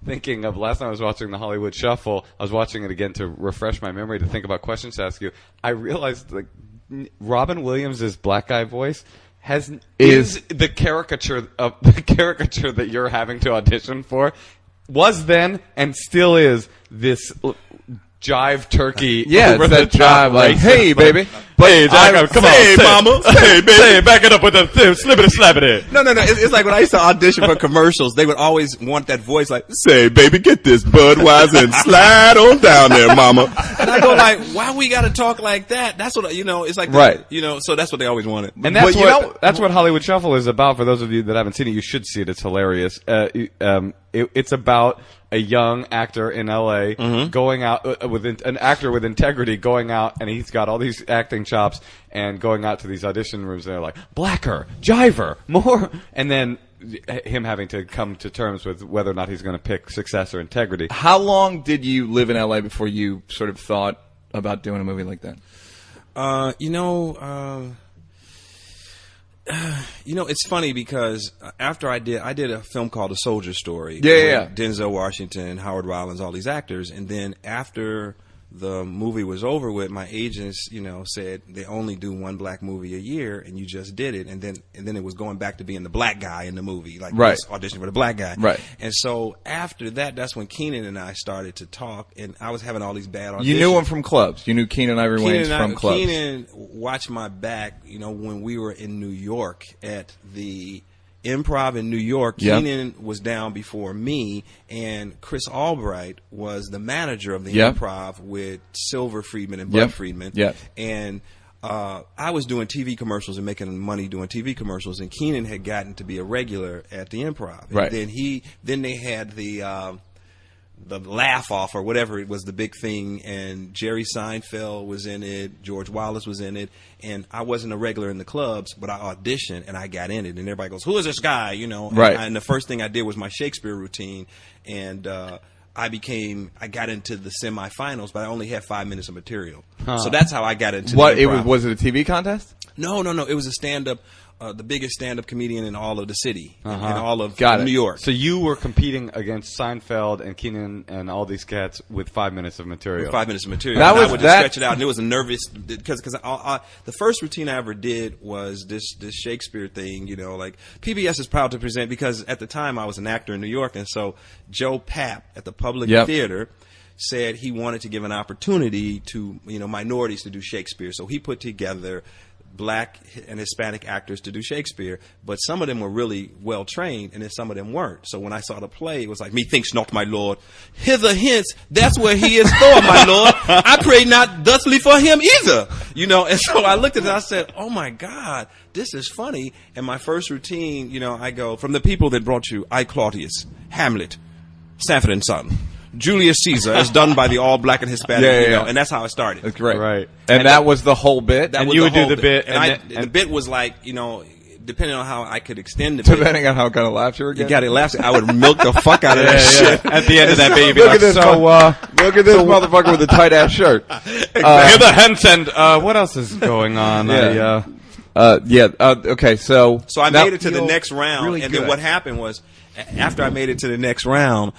thinking of last time I was watching the Hollywood Shuffle. I was watching it again to refresh my memory to think about questions to ask you. I realized like Robin Williams' black guy voice is the caricature that you're having to audition for. Was then and still is this jive turkey. Yeah, it's that jive like, hey, baby. Hey, Jack, come on. Hey, mama. Hey, baby. Hey, back it up with a slippity slappity. No. It's like when I used to audition for commercials, they would always want that voice like, say, baby, get this Budweiser and slide on down there, mama. And I go like, why we got to talk like that? That's what, it's like, right. So that's what they always wanted. And that's what Hollywood Shuffle is about. For those of you that haven't seen it, you should see it. It's hilarious. It's about a young actor in L.A. Going out with an actor with integrity, going out, and he's got all these acting chops, and going out to these audition rooms. And they're like, blacker, jiver, more, and then him having to come to terms with whether or not he's going to pick success or integrity. How long did you live in L.A. before you sort of thought about doing a movie like that? It's funny because after I did a film called A Soldier Story. Yeah. Denzel Washington, Howard Rollins, all these actors. And then after the movie was over with, my agents, said they only do one black movie a year, and you just did it. And then it was going back to being the black guy in the movie, like right. auditioning for the black guy. Right. And so after that, that's when Keenan and I started to talk, and I was having all these bad auditions. You knew him from clubs. You knew Keenan Ivory Wayans from clubs. Keenan watched my back, when we were in New York at the Improv in New York. Yep. Keenan was down before me, and Chris Albright was the manager of the Yep. Improv with Silver Friedman and Bud Friedman. Yep. And I was doing TV commercials and making money doing TV commercials, and Keenan had gotten to be a regular at the Improv. And right. then they had the laugh off or whatever, it was the big thing, and Jerry Seinfeld was in it, George Wallace was in it, and I wasn't a regular in the clubs, but I auditioned and I got in it, and everybody goes, who is this guy, Right. And the first thing I did was my Shakespeare routine, and I got into the semifinals, but I only had 5 minutes of material. So that's how I got into what the improv. Was it a TV contest? No, it was a stand-up, the biggest stand-up comedian in all of the city, in all of New York. So you were competing against Seinfeld and Keenan and all these cats with 5 minutes of material. With 5 minutes of material. That was I would just stretch it out, and it was a nervous because the first routine I ever did was this Shakespeare thing. Like PBS is proud to present, because at the time I was an actor in New York, and so Joe Papp at the Public Theater said he wanted to give an opportunity to minorities to do Shakespeare. So he put together black and Hispanic actors to do Shakespeare, but some of them were really well trained, and then some of them weren't. So when I saw the play, it was like, methinks not, my lord, hither hence, that's where he is for, my lord. I pray not thusly for him either. And so I looked at it and I said, oh my God, this is funny. And my first routine, I go, from the people that brought you, I Claudius, Hamlet, Sanford and Son, Julius Caesar, as done by the all black and Hispanic, and that's how it started. That's great. Right. And that was the whole bit? And you would do the bit. And the bit was like, depending on how I could extend the bit. Depending on how kind of laughs you were getting? You got it laughs. I would milk the fuck out of that shit. At the end of that baby. Look at this, look at this motherfucker with a tight-ass shirt. Hither hence, and what else is going on? Okay, so I made it to the next round, really and good. then what happened was, after I made it to the next round,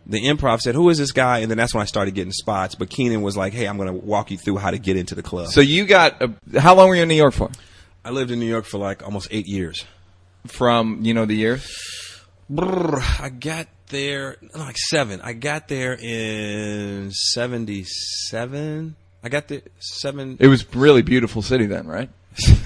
the Improv said, who is this guy? And then that's when I started getting spots. But Keenan was like, hey, I'm going to walk you through how to get into the club. So you got, how long were you in New York for? I lived in New York for like almost 8 years. From, the years? I got there, like 7. I got there in 77. I got there 7. It was really beautiful city then, right?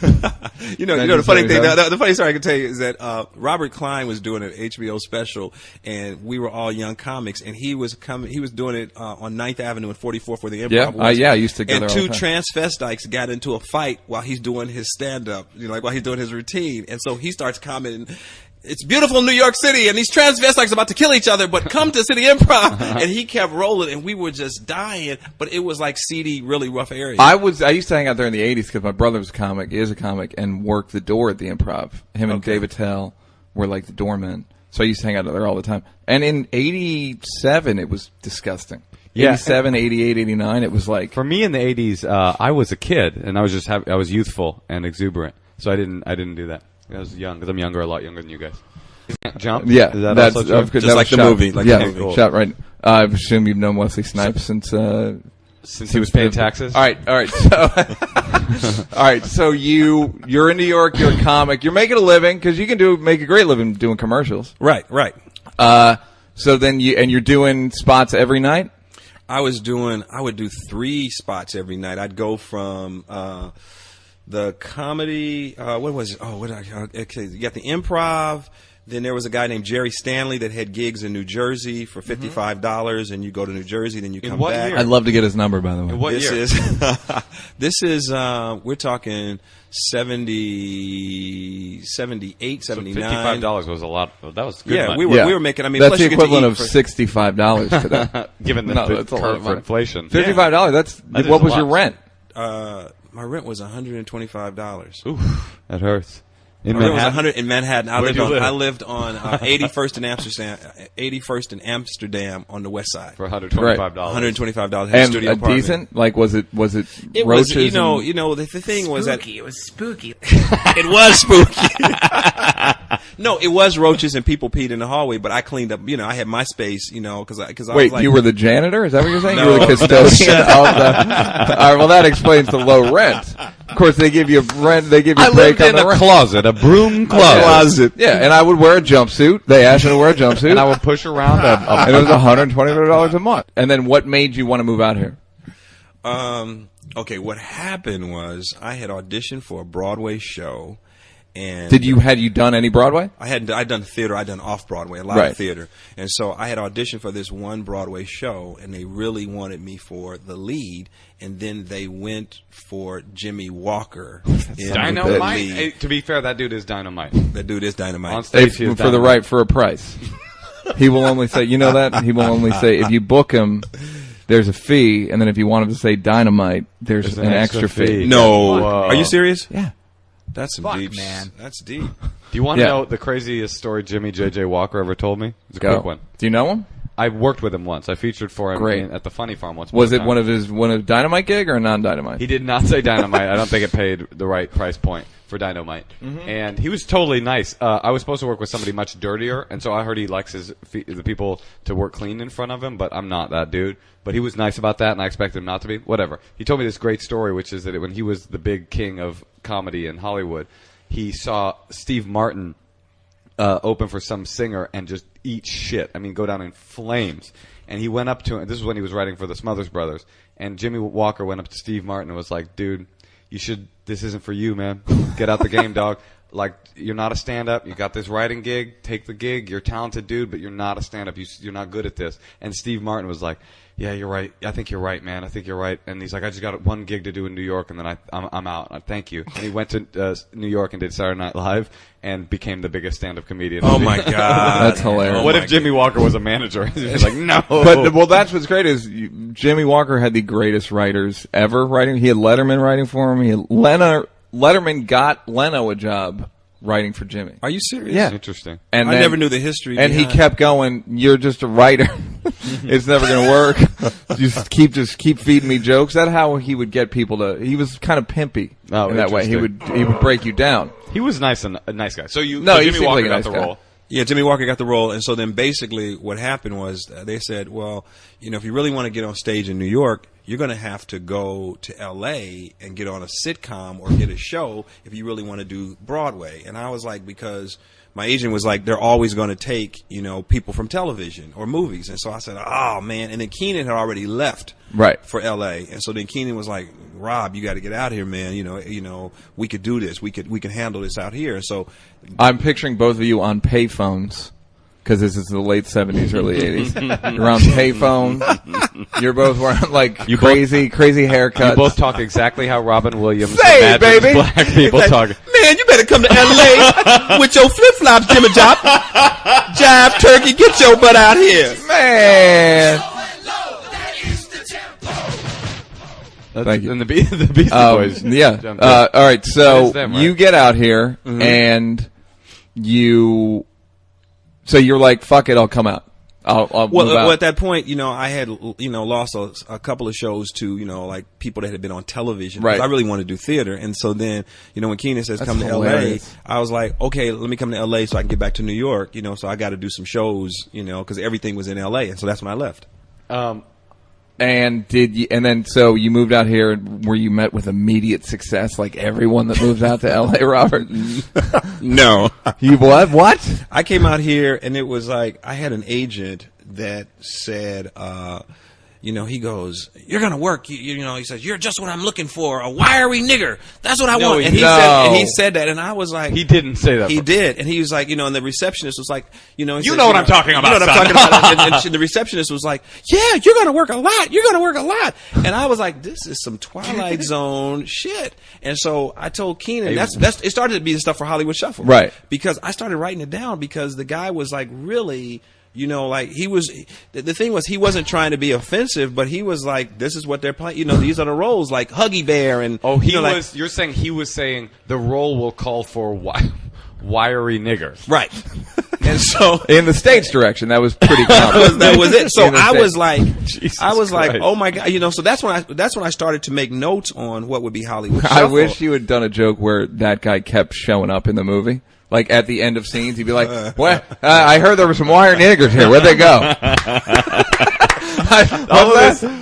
The funny thing, the funny story I can tell you is that Robert Klein was doing an HBO special, and we were all young comics, and he was doing it on 9th Avenue and 44th where the Improv was. I used to go there and all two the time. transvestites got into a fight while he's doing his stand-up, while he's doing his routine, and so he starts commenting, it's beautiful New York City, and these transvestites are about to kill each other, but come to City Improv. And he kept rolling, and we were just dying, but it was like seedy, really rough area. I used to hang out there in the 80s because my brother was is a comic, and worked the door at the Improv. Him and David Tell were like the doormen. So I used to hang out there all the time. And in 87, it was disgusting. Yeah. 87, 88, 89, it was like... For me in the 80s, I was a kid, and I was just I was youthful and exuberant, so I didn't do that. I was young, because I'm a lot younger than you guys. Jump? Yeah, Is that that's also true? Just that like was the shot. movie, like yeah, the movie. shot right. I assume you've known Wesley Snipes since Since he was paying taxes? All right. So you're in New York. You're a comic. You're making a living because you can make a great living doing commercials. Right. So then you're doing spots every night. I would do 3 spots every night. I'd go from the comedy. What was it? Okay, you got the Improv. Then there was a guy named Jerry Stanley that had gigs in New Jersey for $55, and you go to New Jersey, then you come what back. year? I'd love to get his number, by the way. What year? This is we're talking 78, 79. $55 was a lot. That was good. Yeah, money. we were making. I mean, that's plus the you get to equivalent eat of for- $65 today. Given the that's a lot curve of for money. inflation. $55. That's That is what a was your lot. rent? My rent was $125. Oof, that hurts. In My rent was Manhattan? 100 in Manhattan. Where'd you live? I lived on 81st in Amsterdam. 81st in Amsterdam on the west side. For $125. $125. Had a And studio a apartment. decent? Like, was it It roaches? was, the thing was that It was spooky. it was spooky. No, it was roaches and people peed in the hallway, but I cleaned up. I had my space. Because I Wait, was like, you were the janitor? Is that what you're saying? No. You were the custodian of the... All right, well, that explains the low rent. Of course, they give you rent. They give you I break lived on in the a rent. closet, a broom closet. Yeah, and I would wear a jumpsuit. They asked me to wear a jumpsuit. And I would push around and it was $125 a month. And then what made you want to move out here? Okay, what happened was I had auditioned for a Broadway show, and Had you done any Broadway? I'd done theater. I'd done off Broadway, a lot Right. of theater, and so I had auditioned for this one Broadway show, and they really wanted me for the lead, and then they went for Jimmy Walker. in Dynamite? the lead. Hey, to be fair, that dude is dynamite. That dude is dynamite. On stage, he is For the dynamite. for a price. He will only say, you know that? He will only say, if you book him, there's a fee, and then if you want him to say dynamite, there's an extra fee. No, Whoa. are you serious? Yeah. That's some Fuck, deep, man. That's deep. Do you want to Yeah. know the craziest story Jimmy J.J. Walker ever told me? It's a Go. quick one. Do you know him? I worked with him once. I featured for him Great. at the Funny Farm once. Was it upon a one time. of his Dynamite gig or a non-Dynamite? He did not say Dynamite. I don't think it paid the right price point for Dynamite. And he was totally nice. I was supposed to work with somebody much dirtier, and so I heard he likes the people to work clean in front of him, but I'm not that dude. But he was nice about that, and I expected him not to be. Whatever. He told me this great story, which is that when he was the big king of comedy in Hollywood, he saw Steve Martin open for some singer and just eat shit. I mean, go down in flames. And he went up to him. This is when he was writing for the Smothers Brothers. And Jimmy Walker went up to Steve Martin and was like, dude, this isn't for you, man. Get out the game, dog. Like, you're not a stand-up. You got this writing gig. Take the gig. You're a talented dude, but you're not a stand-up. You're not good at this. And Steve Martin was like, yeah, you're right. I think you're right, man. I think you're right. And he's like, I just got one gig to do in New York, and then I'm out. Thank you. And he went to New York and did Saturday Night Live and became the biggest stand-up comedian. Oh my God, That's hilarious. What if Jimmy Walker was a manager? He'd be like, no. But well, that's what's great is Jimmy Walker had the greatest writers ever writing. He had Letterman writing for him. Letterman got Leno a job writing for Jimmy. Are you serious? Yeah. Interesting. And I then- never knew the history. And he behind- kept going. You're just a writer. It's never going to work. just keep feeding me jokes. That's how he would get people to. He was kind of pimpy Oh, in that way. He would break you down. He was nice and a nice guy. So No, he Jimmy seems Walker like a got nice the guy. role. Yeah, Jimmy Walker got the role, and so then basically what happened was they said, well, if you really want to get on stage in New York, you're going to have to go to L.A. and get on a sitcom or get a show if you really want to do Broadway. And I was like, because my agent was like, they're always going to take, people from television or movies. And so I said, oh, man. And then Keenan had already left Right. for L.A. And so then Keenan was like, Rob, you got to get out here, man. We could do this. We can handle this out here. And so I'm picturing both of you on payphones because this is the late 70s, early 80s. You're on payphone. You're both wearing like crazy haircuts. You both talk exactly how Robin Williams Say it, imagines baby. black people like, talk. man, you better come to L.A. with your flip-flops, Jimmy Jop. Jive turkey, get your butt out here. Man. Thank you. And the Beastie Boys. Yeah. jumped in. All right. So That is them, right? you get out here and so you're like, fuck it, I'll come out. I'll well, move out. at that point, I had, lost a couple of shows to, like people that had been on television. Right. I really wanted to do theater. And so then, when Keenan says come to hilarious. LA, I was like, okay, let me come to LA so I can get back to New York, so I got to do some shows, because everything was in LA. And so that's when I left. And then so you moved out here, were you met with immediate success like everyone that moves out to LA, Robert? No. You what? I came out here and it was like, I had an agent that said, he goes, you're going to work. He says, you're just what I'm looking for. A wiry nigger. That's what I want. And he said that. And I was like, he didn't say that. He did. And he was like, and the receptionist was like, you know what I'm talking about. And the receptionist was like, yeah, you're going to work a lot. You're going to work a lot. And I was like, this is some Twilight Zone shit. And so I told Keenan, it started to be the stuff for Hollywood Shuffle. Right. Because I started writing it down because the guy was like really, like he was, the thing was he wasn't trying to be offensive, but he was like, this is what they're playing. These are the roles like Huggy Bear and. Oh, you're saying he was saying the role will call for wiry nigger. Right. And so. In the stage direction, that was pretty common. that was it. So I was like, Jesus like, Christ. oh my God. So that's when I started to make notes on what would be Hollywood Shuffle. I wish you had done a joke where that guy kept showing up in the movie. Like at the end of scenes, he'd be like, "What? I heard there were some wire niggers here. Where'd they go?"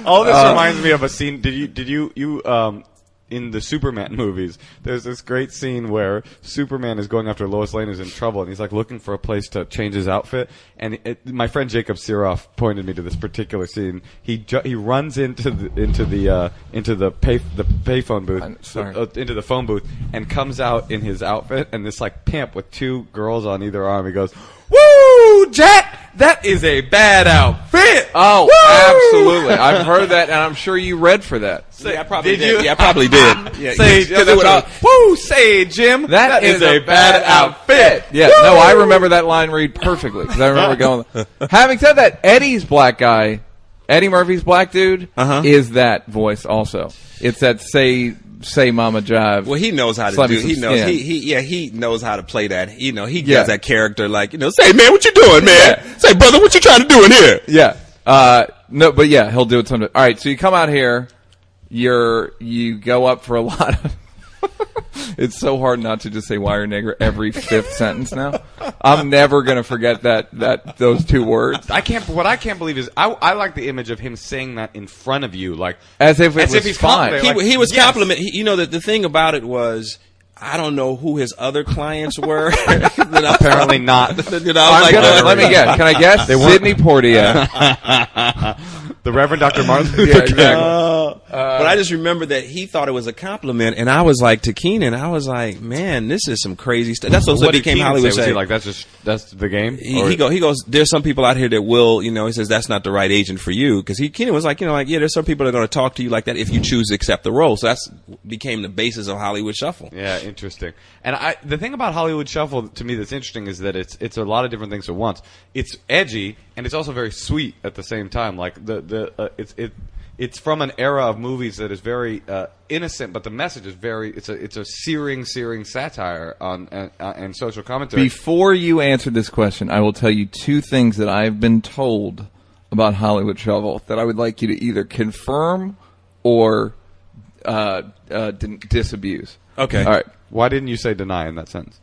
All this reminds me of a scene. Did you in the Superman movies, there's this great scene where Superman is going after Lois Lane, who's in trouble, and he's like looking for a place to change his outfit. And my friend Jacob Siroff pointed me to this particular scene. He runs into the payphone booth, into the phone booth, and comes out in his outfit and this like pimp with two girls on either arm. He goes, "Woo, Jack! That is a bad outfit." Oh, woo! Absolutely! I've heard that, and I'm sure you read for that. I probably did. Yeah, I probably did. Yeah, say, Jim, that is a bad outfit. Yeah, woo! No, I remember that line read perfectly because I remember going. Having said that, Eddie's black guy, Eddie Murphy's black dude, is that voice also. It's that say Mama Jive. Well, he knows how to do it. He knows. He knows how to play that. He does that character like, say, man, what you doing, man? Yeah. Say, brother, what you trying to do in here? Yeah. No, but yeah, he'll do it sometime. All right, so you come out here, you go up for a lot of it's so hard not to just say wire nigger every fifth sentence now. I'm never going to forget those two words. What I can't believe is I like the image of him saying that in front of you, like as if he's fine. He was complimenting. The thing about it was, I don't know who his other clients were. Apparently not. Let me guess. Can I guess? Sidney Poitier. The Reverend Dr. Martin Luther King. Exactly. But I just remember that he thought it was a compliment, and I was like, to Keenan, I was like, man, this is some crazy stuff. That's what became Hollywood. Was he like, that's the game? He goes, there's some people out here that will, he says that's not the right agent for you, because Keenan was like, yeah, there's some people that are going to talk to you like that if you choose to accept the role. So that's became the basis of Hollywood Shuffle. Yeah, interesting. And the thing about Hollywood Shuffle to me that's interesting is that it's a lot of different things at once. It's edgy and it's also very sweet at the same time. Like it's from an era of movies that is very innocent, but the message is it's a searing satire on and social commentary. Before you answer this question, I will tell you two things that I've been told about Hollywood Shuffle that I would like you to either confirm or disabuse. Okay. All right. Why didn't you say deny in that sentence?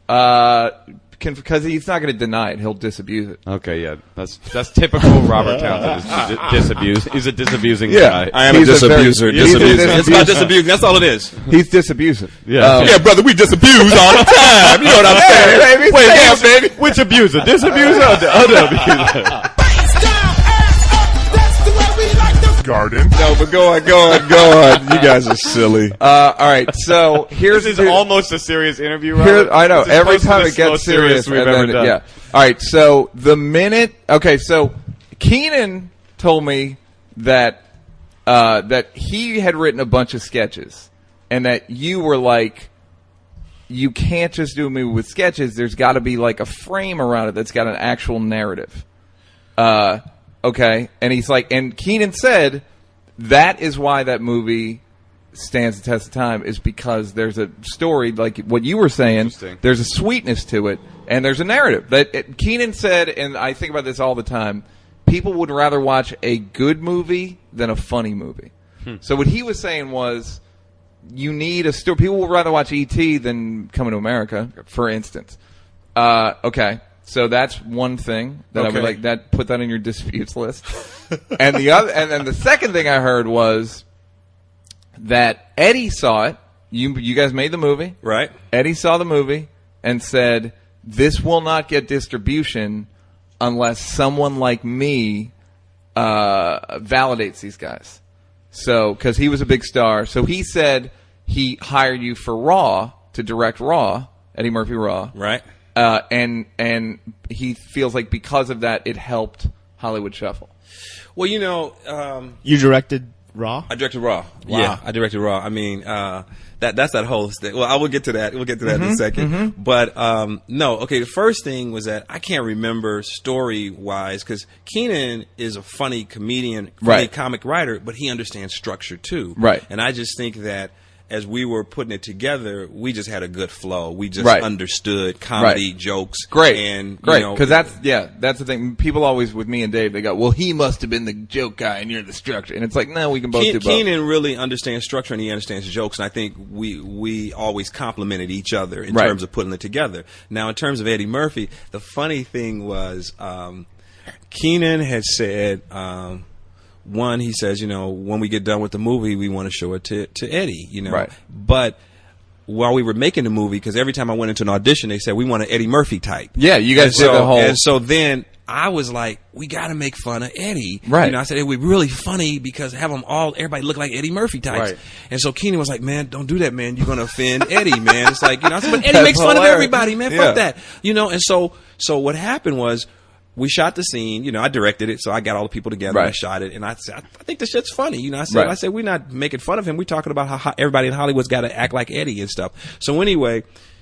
Because he's not going to deny it; he'll disabuse it. Okay, yeah, that's typical Robert Townsend. Is disabuse. He's a disabusing guy. I am a disabuser. It's about disabusing. That's all it is. He's disabusive. Yeah, brother, we disabuse all the time. You know what I'm saying? Baby, wait, baby. Which abuser? Disabuser or the other abuser? Garden. No, but go on. You guys are silly. All right, so this is almost a serious interview, Robert. I know. Every time it gets serious we've ever done. Yeah. All right, so so Keenan told me that he had written a bunch of sketches, and that you were like, you can't just do a movie with sketches. There's got to be like a frame around it that's got an actual narrative. Okay, and he's like, and Keenan said that is why that movie stands the test of time, is because there's a story, like what you were saying, there's a sweetness to it, and there's a narrative. Keenan said, and I think about this all the time, people would rather watch a good movie than a funny movie. So what he was saying was, you need a story. People would rather watch E.T. than Coming to America, for instance. Okay, so that's one thing that I would like. That put that in your disputes list. And then the second thing I heard was that Eddie saw it. You guys made the movie, right? Eddie saw the movie and said, "This will not get distribution unless someone like me validates these guys." So, because he was a big star, so he said he hired you for Raw to direct Raw, Eddie Murphy Raw, right? And he feels like because of that, it helped Hollywood Shuffle. Well, you directed Raw. I directed Raw. Wow. Yeah, I directed Raw. I mean, that's that whole thing. Well, I will get to that. We'll get to that in a second. But no, okay. The first thing was that I can't remember story wise because Keenan is a funny comedian, funny comic writer, but he understands structure too. Right. And I just think that as we were putting it together, we just had a good flow. We just understood comedy, jokes. Great. And, great. Because that's the thing. People always, with me and Dave, they go, well, he must have been the joke guy and you're the structure. And it's like, no, we can both do both. Keenan really understands structure and he understands jokes. And I think we always complimented each other in terms of putting it together. Now, in terms of Eddie Murphy, the funny thing was Keenan had said... one, he says, when we get done with the movie, we want to show it to Eddie, Right. But while we were making the movie, because every time I went into an audition, they said, we want an Eddie Murphy type. Yeah, you guys did the whole... And so then I was like, we got to make fun of Eddie. Right. I said, it would be really funny because have them everybody look like Eddie Murphy types. Right. And so Keenan was like, man, don't do that, man. You're going to offend Eddie, man. It's like, I said, but Eddie makes fun of everybody, man. Fuck that. And so what happened was, we shot the scene, I directed it, so I got all the people together and I shot it, and I said, I think this shit's funny, I said, we're not making fun of him, we're talking about how everybody in Hollywood's got to act like Eddie and stuff. So anyway,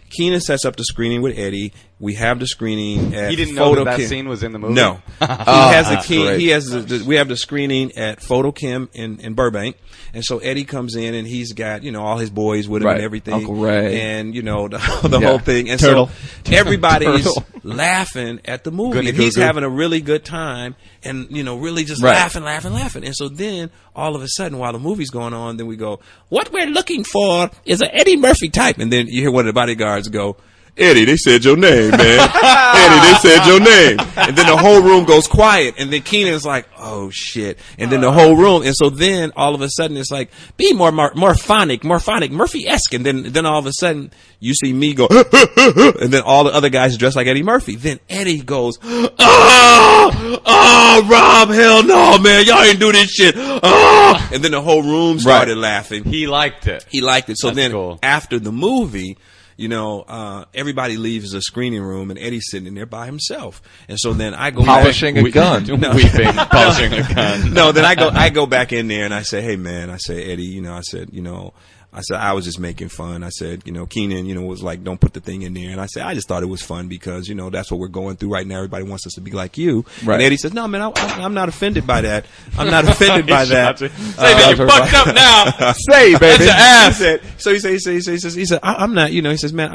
Keenan sets up the screening with Eddie. We have the screening at He didn't know that scene was in the movie? No. We have the screening at Photochem in Burbank. And so Eddie comes in and he's got, all his boys with him and everything. Uncle Ray. And, the whole thing. And Turtle. so everybody's laughing at the movie. And he's having a really good time and, really just laughing. And so then all of a sudden while the movie's going on, then we go, what we're looking for is an Eddie Murphy type. And then you hear one of the bodyguards go, Eddie, they said your name, man. Eddie, they said your name. And then the whole room goes quiet. And then Keenan's like, oh, shit. And then the whole room. And so then all of a sudden it's like, be more phonic, Murphy-esque. And then all of a sudden you see me go, and then all the other guys dressed like Eddie Murphy. Then Eddie goes, oh, Rob, hell no, man. Y'all ain't do this shit. Oh. And then the whole room started laughing. He liked it. So That's then cool. after the movie, everybody leaves the screening room and Eddie's sitting there by himself. And so then I go polishing a gun. Weeping, polishing a gun. No, then I go back in there and I say, hey man, I say, Eddie, I said, I was just making fun. I said, Keenan, was like, don't put the thing in there. And I said, I just thought it was fun because, that's what we're going through right now. Everybody wants us to be like you. Right. And Eddie says, no, man, I'm not offended by that. I'm not offended by that. Say, man, you fucked up now. Say, baby. That's your ass. He said, I'm not, he says, man,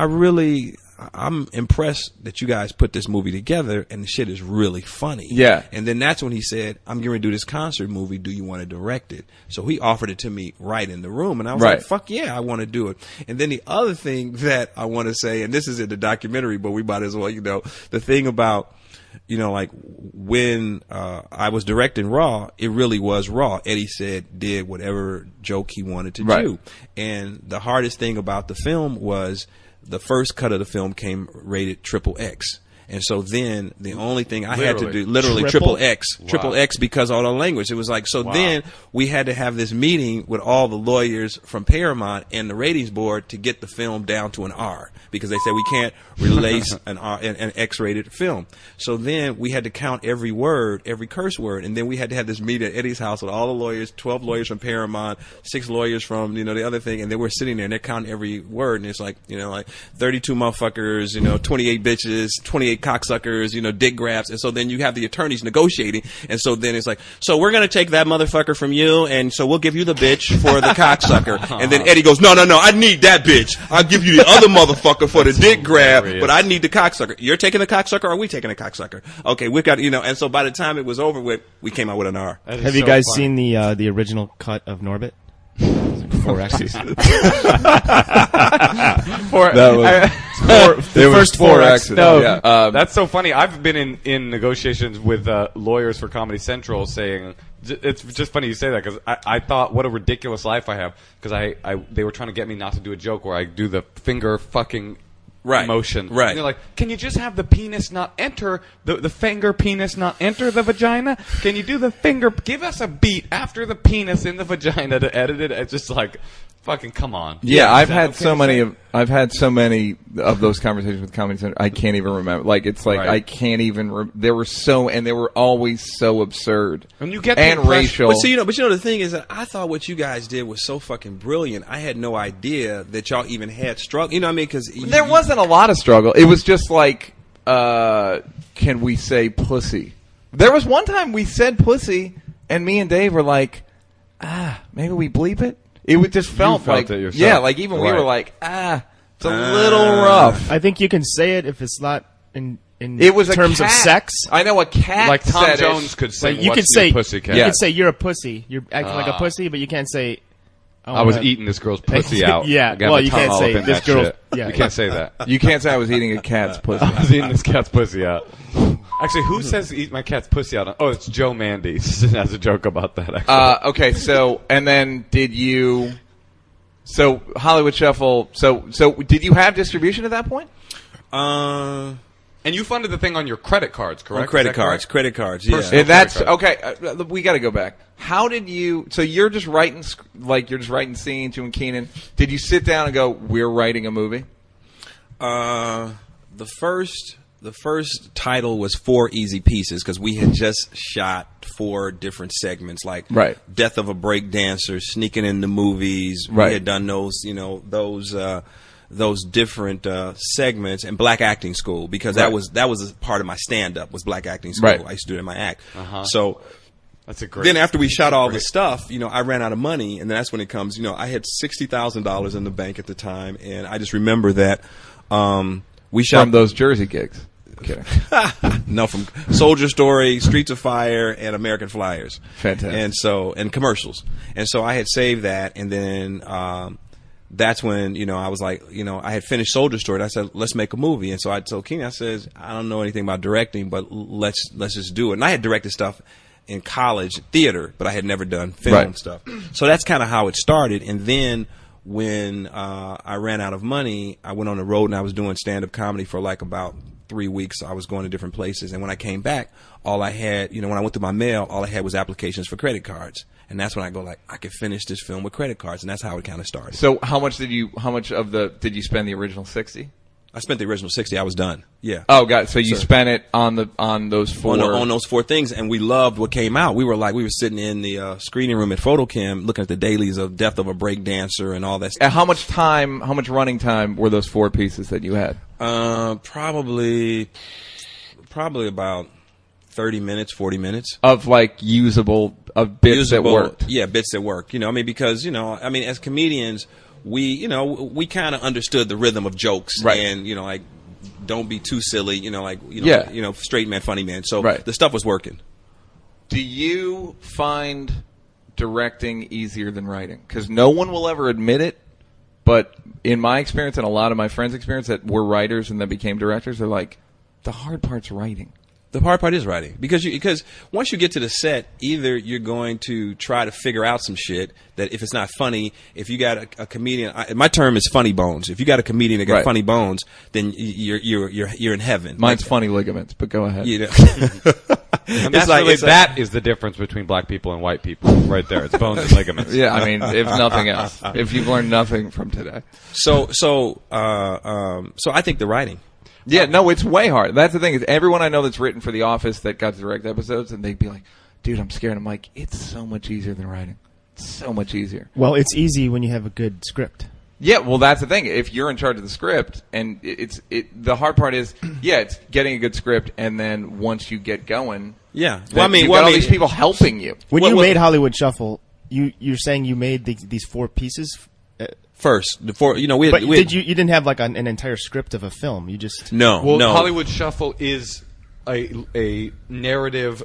I'm impressed that you guys put this movie together and the shit is really funny. Yeah. And then that's when he said, I'm going to do this concert movie. Do you want to direct it? So he offered it to me right in the room. And I was like, fuck yeah, I want to do it. And then the other thing that I want to say, and this is in the documentary, but we might as well, the thing about, like when I was directing Raw, it really was Raw. Eddie did whatever joke he wanted to do. And the hardest thing about the film was the first cut of the film came rated XXX. And so then the only thing I had to do, literally XXX because of all the language. It was like, so then we had to have this meeting with all the lawyers from Paramount and the ratings board to get the film down to an R because they said we can't release an X-rated film. So then we had to count every word, every curse word. And then we had to have this meeting at Eddie's house with all the lawyers, 12 lawyers from Paramount, 6 lawyers from, the other thing. And then we're sitting there and they're counting every word. And it's like, like 32 motherfuckers, 28 bitches, 28 hey, cocksuckers, dick grabs. And so then you have the attorneys negotiating. And so then it's like, so we're going to take that motherfucker from you. And so we'll give you the bitch for the cocksucker. And then Eddie goes, no, I need that bitch. I'll give you the other motherfucker for the dick grab, but I need the cocksucker. You're taking the cocksucker, or are we taking the cocksucker? Okay, we've got, and so by the time it was over with, we came out with an R. Have you guys seen the original cut of Norbit? 4 X's. The first 4 X's. No, yeah. That's so funny. I've been in negotiations with lawyers for Comedy Central saying, it's just funny you say that, because I thought, what a ridiculous life I have, because they were trying to get me not to do a joke where I do the finger fucking motion. Right. And they're like, can you just have the penis not enter, the finger penis not enter the vagina? Can you do the finger, give us a beat after the penis in the vagina to edit it? It's just like, fucking come on. Yeah, I've had so many of those conversations with Comedy Central. I can't even remember. Like, it's like I can't even. They were always so absurd and you get and racial. But the thing is that I thought what you guys did was so fucking brilliant. I had no idea that y'all even had struggle. You know what I mean? Because there wasn't a lot of struggle. It was just like, can we say pussy? There was one time we said pussy, and me and Dave were like, maybe we bleep it. It just felt like, it yourself. Yeah, like even we were like, it's a little rough. I think you can say it if it's not in it was terms of sex. I know a cat. Like Tom said Jones could say, you what's could say, pussycat? You could say you're a pussy. You're acting like a pussy, but you can't say. I was eating this girl's pussy out. Yeah, I got well, my you tongue can't all say up in this that girl's. shit. Yeah, You can't say that. You can't say I was eating a cat's pussy. I was eating this cat's pussy out. Actually, who says eat my cat's pussy out? Oh, it's Joe Mandy. Has a joke about that. Actually. Okay, so and then did you? So Hollywood Shuffle. So did you have distribution at that point? And you funded the thing on your credit cards, correct? On credit cards, yeah. And that's okay. We got to go back. How did you? So you're just writing, you're just writing scenes. You and Keenan. Did you sit down and go, "We're writing a movie"? The first title was 4 Easy Pieces, because we had just shot 4 different segments, like Death of a Break Dancer, Sneaking in the Movies. We had done those, those different segments, and Black Acting School, because that was a part of my stand up was Black Acting School. I used to do it in my act. So that's a great. Then after we shot all the stuff, I ran out of money, and that's when it comes. I had $60,000 in the bank at the time, and I just remember that we shot from those Jersey gigs. Kidding. No, from Soldier Story, Streets of Fire, and American Flyers. Fantastic. And commercials. And so I had saved that, and then that's when I was like, I had finished Soldier Story, and I said, let's make a movie. And so I told Keenan, I said, I don't know anything about directing, but let's just do it. And I had directed stuff in college, theater, but I had never done film stuff. So that's kind of how it started. And then when I ran out of money, I went on the road, and I was doing stand-up comedy for like about 3 weeks. I was going to different places, and when I came back, all I had, when I went through my mail, all I had was applications for credit cards, and that's when I go like, I could finish this film with credit cards, and that's how it kind of started. So how much did you spend the original 60? I spent the original 60. I was done. Yeah. Oh, got it. So you spent it on those 4 on those 4 things, and we loved what came out. We were sitting in the screening room at Photochem looking at the dailies of Death of a Break Dancer and all that stuff. And how much running time were those 4 pieces that you had? Probably about 30 minutes, 40 minutes of like usable bits that worked. Yeah, bits that work. Because as comedians, we kind of understood the rhythm of jokes, and like, don't be too silly, straight man, funny man. So the stuff was working. Do you find directing easier than writing? Because no one will ever admit it, but in my experience and a lot of my friends' experience that were writers and then became directors, they're like, the hard part's writing. The hard part is writing, because once you get to the set, either you're going to try to figure out some shit that if it's not funny, if you got a comedian, my term is funny bones. If you got a comedian that got funny bones, then you're in heaven. Mine's funny ligaments, but go ahead. And that is the difference between black people and white people, right there. It's bones and ligaments. Yeah, I mean, if nothing else, if you've learned nothing from today. So I think the writing. Yeah, no, it's way hard. That's the thing, is everyone I know that's written for The Office that got to direct episodes, and they'd be like, dude, I'm scared. I'm like, it's so much easier than writing. It's so much easier. Well, it's easy when you have a good script. Yeah, well, that's the thing. If you're in charge of the script, and the hard part is, it's getting a good script, and then once you get going, Yeah. you've got all these people helping you. When you made Hollywood Shuffle, you're saying you made these 4 pieces first, before you didn't have like an entire script of a film. You just no. Hollywood Shuffle is a narrative.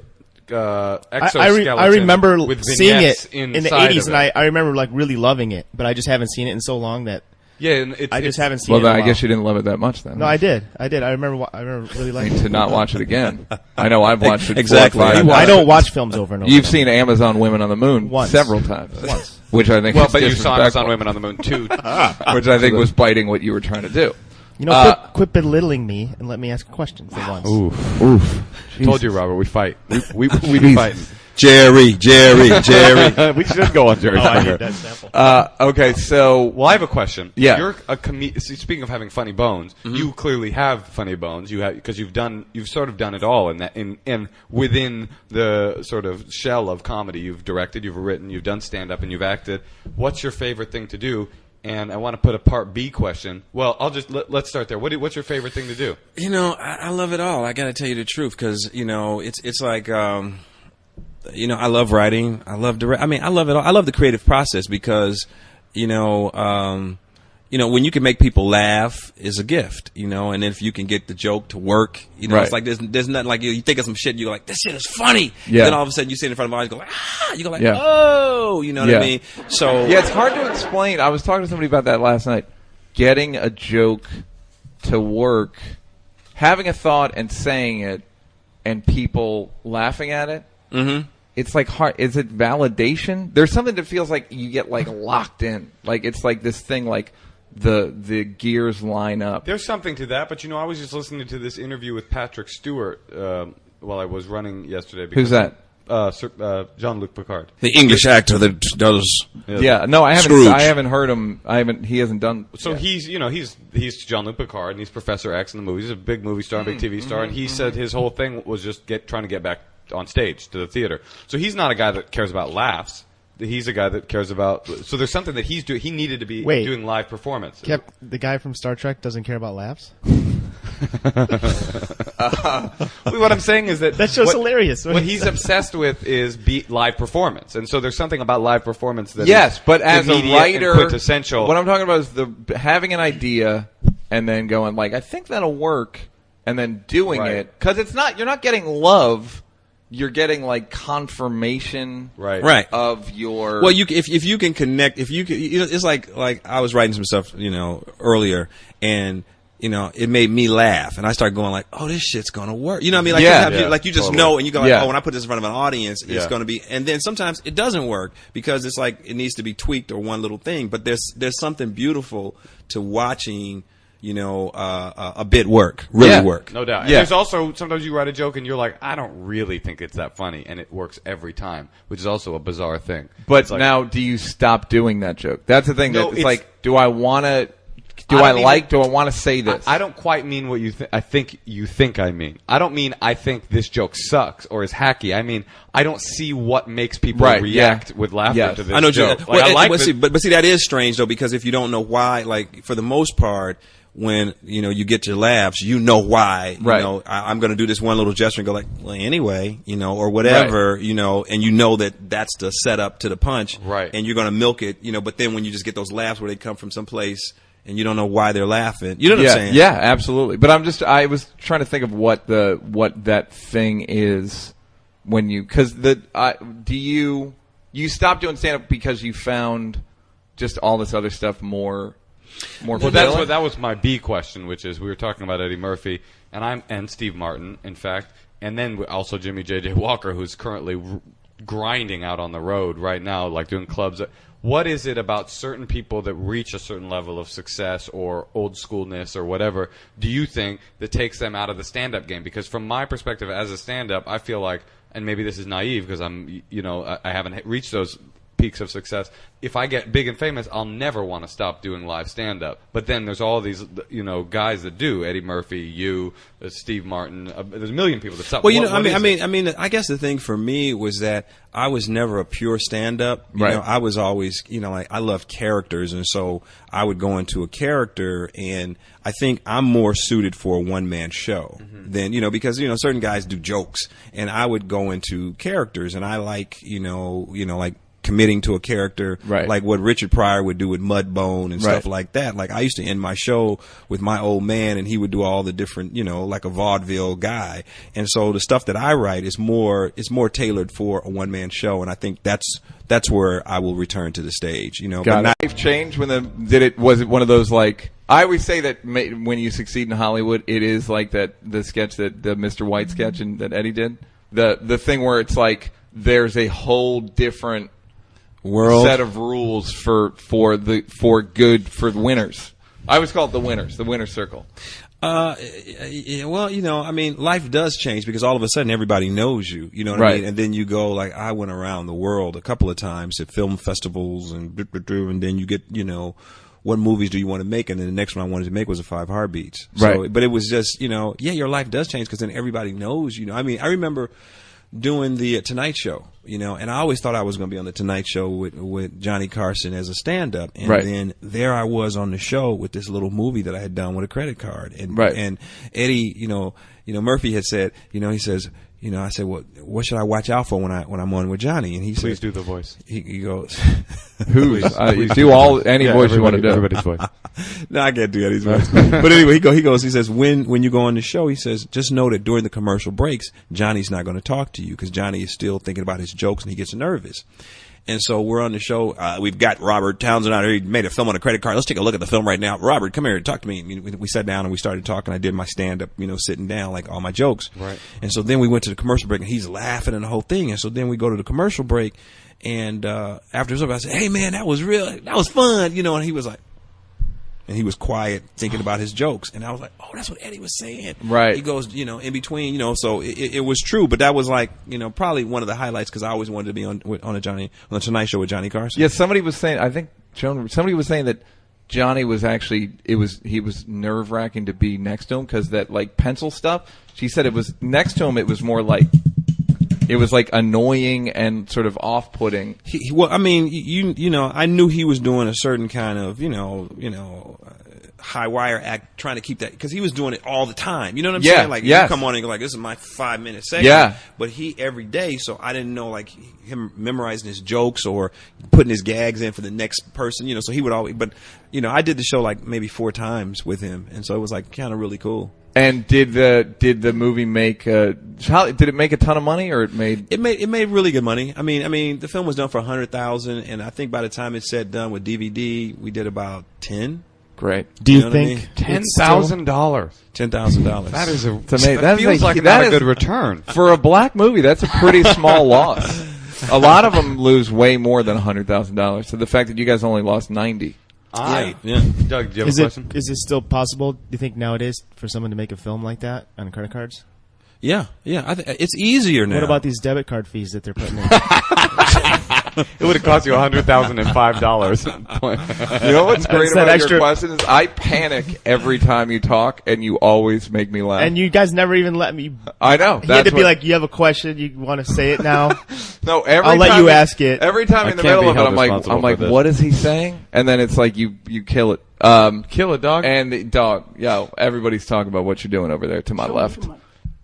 Exoskeleton I remember with seeing it in the inside 80s, and I remember like really loving it, but I just haven't seen it in so long that and I just haven't seen it. Well, in a I while. guess you didn't love it that much then. No, I did. I remember really liking it. To not watch it again. I know I've watched it Exactly. 4 or 5 times. I don't watch films over and over. You've seen Amazon Women on the Moon Once. several times. Once. Which I think is but you saw Amazon disrespectful. Women on the Moon too. Which I think was biting what you were trying to do. You know, quit belittling me and let me ask a question for once. Oof. Told you, Robert. We fight. We be fighting. Jerry. We should go on Jerry's I Thunder. need that sample. Okay, so Well, I have a question. Yeah. You're a speaking of having funny bones, you clearly have funny bones. You have because you've sort of done it all in within the sort of shell of comedy. You've directed, you've written, you've done stand up, and you've acted. What's your favorite thing to do? And I want to put a part B question. Well, I'll just let's start there. What's your favorite thing to do? I love it all. I got to tell you the truth, because it's like I love writing. I love I love it all. I love the creative process because when you can make people laugh is a gift, and if you can get the joke to work, Right. it's like there's nothing like you think of some shit and you're like, this shit is funny. Yeah. Then all of a sudden you sit in front of an audience, you go like, Yeah. oh, you know what I mean? So yeah, it's hard to explain. I was talking to somebody about that last night. Getting a joke to work, having a thought and saying it, and people laughing at it. Mhm. It's like hard. Is it validation? There's something that feels like you get like locked in. Like it's like this thing. Like the gears line up. There's something to that, but I was just listening to this interview with Patrick Stewart while I was running yesterday. Who's that? Jean-Luc Picard. the English actor that does. Yeah, no, I haven't. Scrooge. I haven't heard him. He hasn't done. So he's Jean-Luc Picard, and he's Professor X in the movie. He's a big movie star, big TV star, and he said his whole thing was just trying to get back on stage to the theater. So he's not a guy that cares about laughs. He's a guy that cares about. So there's something that he's doing. He needed to be doing live performance. The guy from Star Trek doesn't care about laughs? What I'm saying is that show's hilarious. What he's obsessed with is live performance, and so there's something about live performance that Yes, is but as a immediate writer, and quintessential. What I'm talking about is having an idea and then going like, I think that'll work, and then doing Right. it because you're not getting love. You're getting like confirmation, Right. of your. Well, if you can connect, it's like I was writing some stuff, earlier, and it made me laugh, and I started going like, oh, this shit's gonna work. You know what I mean? Like, Yeah. you just Totally. know, and you go like, Yeah. oh, when I put this in front of an audience, it's gonna be. And then sometimes it doesn't work because it's like it needs to be tweaked or one little thing. But there's something beautiful to watching. A bit work, really work. No doubt. And Yeah. there's also sometimes you write a joke and you're like, I don't really think it's that funny, and it works every time, which is also a bizarre thing. But It's like, now, do you stop doing that joke? That's the thing. No, That it's it's- like, do I want to? Do I I don't mean- like? Do I want to say this? I don't quite mean what you think. I think you think I mean. I don't mean I think this joke sucks or is hacky. I mean I don't see what makes people Right, react yeah. with laughter Yes. to this I know. joke. Like, Well, I like but the- see, but see, that is strange though, because if you don't know why, like for the most part, when you get your laughs, why. Right. I'm going to do this one little gesture and go like, well, anyway, or whatever, and that's the setup to the punch, Right. And you're going to milk it, But then when you just get those laughs where they come from someplace and you don't know why they're laughing, you know what I'm saying? Yeah, absolutely. But I was trying to think of what that thing is when because do you stop doing stand up because you found just all this other stuff more Well, fulfilling? that was my B question, which is we were talking about Eddie Murphy and Steve Martin, in fact, and then also Jimmy J.J. Walker, who's currently grinding out on the road right now, like doing clubs. What is it about certain people that reach a certain level of success or old schoolness or whatever, do you think, that takes them out of the stand-up game? Because from my perspective as a stand-up, I feel like, and maybe this is naive because I haven't reached those peaks of success. If I get big and famous, I'll never want to stop doing live stand-up. But then there's all these, guys that do. Eddie Murphy, you, Steve Martin. There's a million people that stop. Well, I guess the thing for me was that I was never a pure stand-up. Right. I was always, I love characters, and so I would go into a character, and I think I'm more suited for a one-man show than, because, certain guys do jokes, and I would go into characters, and I like, like committing to a character, right, like what Richard Pryor would do with Mudbone and right, stuff like that. Like I used to end my show with my old man, and he would do all the different, like a vaudeville guy. And so the stuff that I write is more tailored for a one-man show, and I think that's where I will return to the stage. Got it. Life change was it one of those, like, I always say that when you succeed in Hollywood, it is like the sketch the Mr. White sketch that Eddie did, the thing where it's like there's a whole different world set of rules for the winners. I always call it the winner's circle. Well, life does change because all of a sudden everybody knows you. You know what I mean? And then you go, like, I went around the world a couple of times at film festivals, and then you get, what movies do you want to make? And then the next one I wanted to make was a 5 Heartbeats. So, right. But it was just, your life does change because then everybody knows, I remember doing the Tonight Show, and I always thought I was going to be on the Tonight Show with Johnny Carson as a stand-up, and then there I was on the show with this little movie that I had done with a credit card, and and Eddie, Murphy had said, he says, I said, well, what should I watch out for when I'm on with Johnny? And he said, please do the voice. He goes, whose? Do any voice you want to do. Everybody's voice. No, I can't do Eddie's voice. But anyway, he says, when you go on the show, he says, just know that during the commercial breaks, Johnny's not going to talk to you because Johnny is still thinking about his jokes and he gets nervous. And so we're on the show. We've got Robert Townsend out here. He made a film on a credit card. Let's take a look at the film right now. Robert, come here and talk to me. We sat down and we started talking. I did my stand-up, sitting down, like all my jokes. Right. And so then we went to the commercial break, and he's laughing and the whole thing. And so then we go to the commercial break, and after it's over, I said, hey, man, that was fun, and he was like, and he was quiet, thinking about his jokes. And I was like, oh, that's what Eddie was saying. Right. He goes, in between, so it was true. But that was like, probably one of the highlights because I always wanted to be on the Tonight Show with Johnny Carson. Yeah, somebody was saying, somebody was saying that Johnny was actually, he was nerve-wracking to be next to him because that, like, pencil stuff, she said it was, next to him it was more like, it was like annoying and sort of off-putting. I knew he was doing a certain kind of, high wire act, trying to keep that, because he was doing it all the time. You know what I'm saying? Like, you come on and go like, this is my 5-minute segment. Yeah. But he every day, so I didn't know, like, him memorizing his jokes or putting his gags in for the next person. So he would always. But I did the show like maybe 4 times with him, and so it was like kind of really cool. And did the movie make did it make a ton of money, or it made really good money? I mean the film was done for $100,000, and I think by the time it's said done with DVD, we did about 10. Great. Do you think $10,000? $10,000. That is that feels like not a good return for a black movie. That's a pretty small loss. A lot of them lose way more than $100,000. So the fact that you guys only lost 90. Yeah. Doug, do you have a question? Is it still possible, do you think, nowadays for someone to make a film like that on credit cards? Yeah. It's easier now. What about these debit card fees that they're putting in? It would have cost you $100,005. You know what's great about your question is I panic every time you talk, and you always make me laugh. And you guys never even let me. I know. He had to be like, you have a question, you want to say it now? No, I'll let you ask it. Every time in the middle of it, I'm like, what is he saying? And then it's like you kill it. Kill it, dog. And the dog, everybody's talking about what you're doing over there to my left.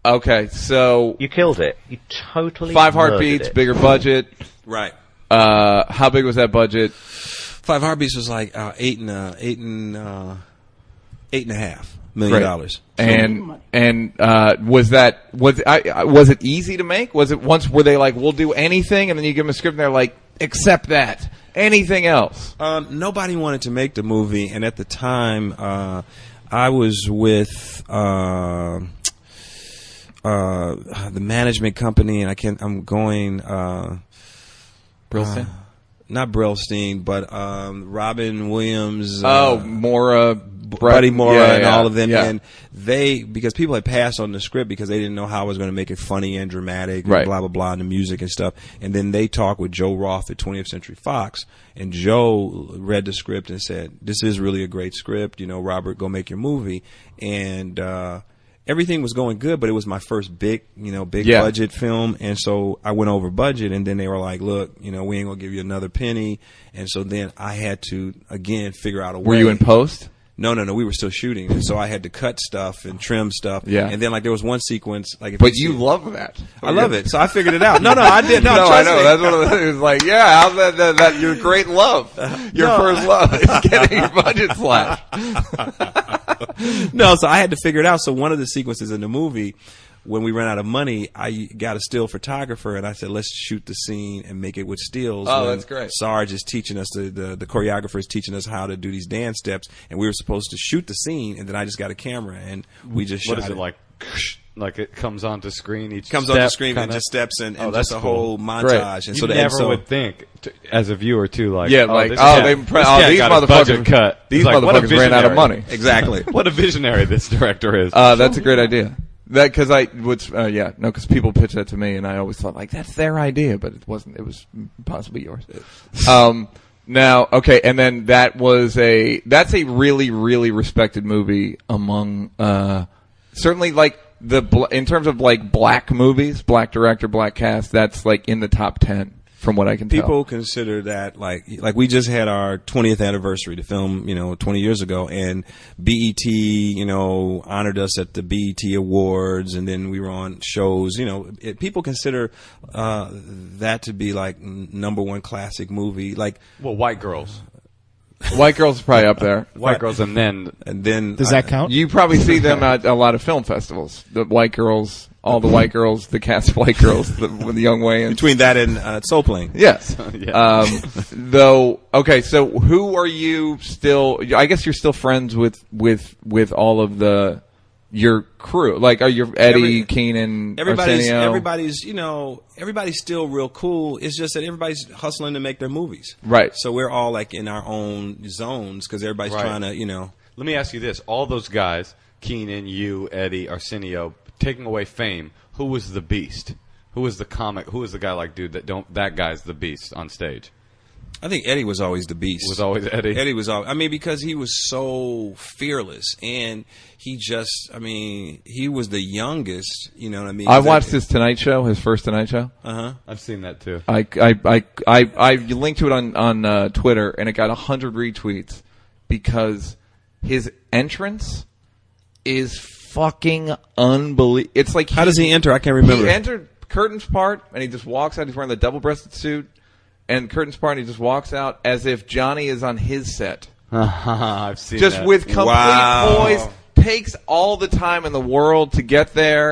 Okay, so you killed it. You totally 5 Heartbeats, bigger budget. Right. How big was that budget? 5 Heartbeats was like $8.5 million. And was it easy to make? Was it were they like, we'll do anything, and then you give them a script and they're like, accept that. Anything else? Nobody wanted to make the movie, and at the time, I was with the management company, and I'm going. Brillstein? Not Brillstein, but Robin Williams. Maura Buddy Mora and all of them, yeah. and because people had passed on the script because they didn't know how I was going to make it funny and dramatic, and Right. blah blah blah, and the music and stuff. And then they talked with Joe Roth at 20th Century Fox, and Joe read the script and said, "This is really a great script. Robert, go make your movie." And everything was going good, but it was my first big Yeah. budget film, and so I went over budget. And then they were like, "Look, we ain't gonna give you another penny." And so then I had to again figure out a way. Were you in post? No, we were still shooting, and so I had to cut stuff and trim stuff. Yeah. And then there was one sequence But you love that. I love it, so I figured it out. No, I did. No, I trust know. me. That's one of the things. Like, yeah, how's that your great love, your first love is getting your budget slashed. No, so I had to figure it out. So one of the sequences in the movie, when we ran out of money, I got a still photographer, and I said, "Let's shoot the scene and make it with stills." Oh, when that's great. Sarge is teaching us the choreographer is teaching us how to do these dance steps, and we were supposed to shoot the scene, and then I just got a camera and we just What shot is it like? Like it comes onto screen each comes step, on the screen and kinda? just steps and that's just a cool. whole Great. montage. And You so never would think, as a viewer, too, like, Yeah, oh, like, this oh, cat- they this pre- oh, cat these got his motherfuckers- budget cut. these It's like, what a motherfuckers ran out of visionary. money. exactly. What a visionary this director is. That's a great idea. That because because people pitched that to me, and I always thought like that's their idea, but it wasn't. It was possibly yours. Now, okay, and then that's a really, really respected movie among certainly like in terms of like black movies, black director, black cast. That's like in the top 10 from what I can tell. People consider that like we just had our 20th anniversary to film 20 years ago, and BET honored us at the BET Awards, and then we were on shows. People consider that to be like number one classic movie. Like, well, White Girls. White Girls is probably up there. White Girls, and then Does that count? You probably see them at a lot of film festivals. The White Girls, all the White Girls, the cast of White Girls, with the young Wayans. between that and Soul Plane. Yes. Yeah. Though, okay, so who are you still, I guess you're still friends with all of your crew. Like, are you Eddie, Keenan, Arsenio? Everybody's still real cool. It's just that everybody's hustling to make their movies. Right. So we're all like in our own zones because everybody's Right. trying to, Let me ask you this. All those guys, Keenan, you, Eddie, Arsenio, taking away fame, who was the beast? Who was the comic? Who was the guy like, dude, that guy's the beast on stage? I think Eddie was always the beast. Was always Eddie? Eddie was always, because he was so fearless, and he was the youngest, you know what I mean? I watched his Tonight Show, his first Tonight Show. I've seen that too. I linked to it on Twitter, and it got 100 retweets because his entrance is fucking unbelievable. It's like How does he enter? I can't remember. He entered curtains part, and he just walks out. He's wearing the double-breasted suit, and curtains part, and he just walks out as if Johnny is on his set. I've seen Just that. with complete Wow. poise, takes all the time in the world to get there.